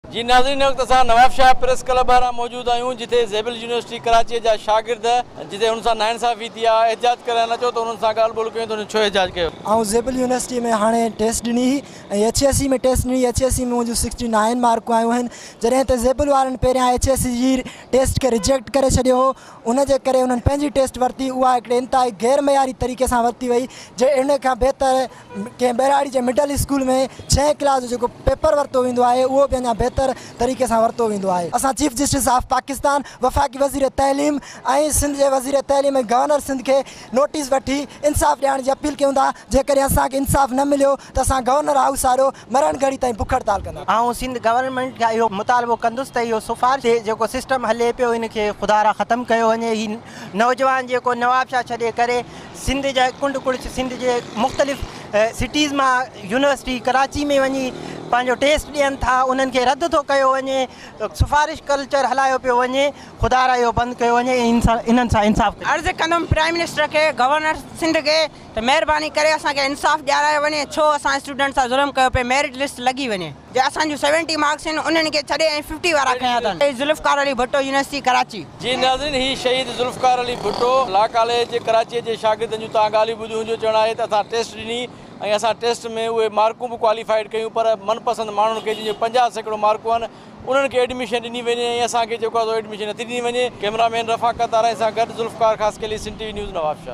जी नाज़रीन, वक्त असां नवाब शाह प्रेस क्लब वारा मौजूद आहियूं जिथे ज़ेबल यूनिवर्सिटी कराची जा शागिर्द जिथे हुन सां नाइंसाफ़ी थी आहे एहतिजाज करणु अचो त हुननि सां ॻाल्हि ॿोल कयूं त छो एहतिजाज कयो? ऐं ज़ेबल यूनिवर्सिटी में हाणे टेस्ट ॾिनी ऐं HSC में टेस्ट ॾिनी। HSC में मुंहिंजूं 69 मार्कूं आयूं आहिनि। जॾहिं त ज़ेबल वारनि पहिरियां HSC जी टेस्ट खे रिजेक्ट करे छॾियो हो, उनजे करे उन्हनि पंहिंजी टेस्ट वरिती। उहा हिकिड़े इंतिहाई गैर मयारी तरीक़े सां वरिती वई। जे इन खां बहितर कंहिं बहिराड़ी जे मिडल स्कूल में 6 क्लास जो जेको पेपर वरितो वेंदो आहे उहो बि अञा बहितर तरीक़े सां वरितो वेंदो आहे। असां चीफ जस्टिस ऑफ पाकिस्तान, वफ़ाक़ी वज़ीर तइलीम ऐं सिंध जे वज़ीर तइलीम ऐं गवर्नर सिंध खे नोटिस वठी इंसाफ़ ॾियण जी अपील कयूं था। जेकॾहिं असांखे इंसाफ़ न मिलियो त असां गवर्नर हाउस वारो मरण घड़ी ताईं बुख हड़ताल कंदा। ऐं सिंध गवर्नमेंट खां इहो मुतालबो कंदुसि त इहो सिफ़ारिश जेको सिस्टम हले पियो इनखे ख़ुदा ख़तमु कयो वञे। ही नौजवान जेको नवाब शाह छॾे करे सिंध जा कुंड कुड़च सिंध जे मुख़्तलिफ़ सिटीज़ मां यूनिवर्सिटी कराची में वञी पंहिंजो टेस्ट ॾियनि था, उन्हनि खे रद्द थो कयो वञे, सिफ़ारिश कल्चर हलायो पियो वञे। ख़ुदा इहो बंदि कयो वञे, इन्हनि सां इंसाफ़ अर्ज़ु कंदुमि प्राइम मिनिस्टर खे, गवर्नर सिंध खे त महिरबानी करे असांखे इंसाफ़ ॾियारायो वञे। छो असां स्टूडेंट सां ज़ुल्म कयो पियो, मेरिट लिस्ट लॻी वञे। जे असांजूं 70 मार्क्स आहिनि उन्हनि खे छॾे ऐं 50 वारा खयां अथनि। ज़ुल्फ़कार अली भुट्टो यूनिवर्सिटी कराची। जी नाज़रीन, ही शहीद ज़ुल्फ़कार अली भुट्टो लॉ कॉलेज कराची जे शागिर्दनि जूं तव्हां ॻाल्हियूं ॿुधियूं। जो चवणु आहे त असां टेस्ट ॾिनी ऐं असां टेस्ट में उहे मार्कूं बि क्वालिफाइड कयूं, पर मनपसंद माण्हुनि खे जंहिंजूं 50% मार्कूं आहिनि उन्हनि खे एडमिशन ॾिनी वञे ऐं असांखे जेको आहे एडमिशन नथी ॾिनी वञे। कैमरामैन रफ़ाक़त आराई सां गॾु ज़ुल्फ़कार ख़ासि के लिए सिंध टीवी न्यूज़ नवाब शाह।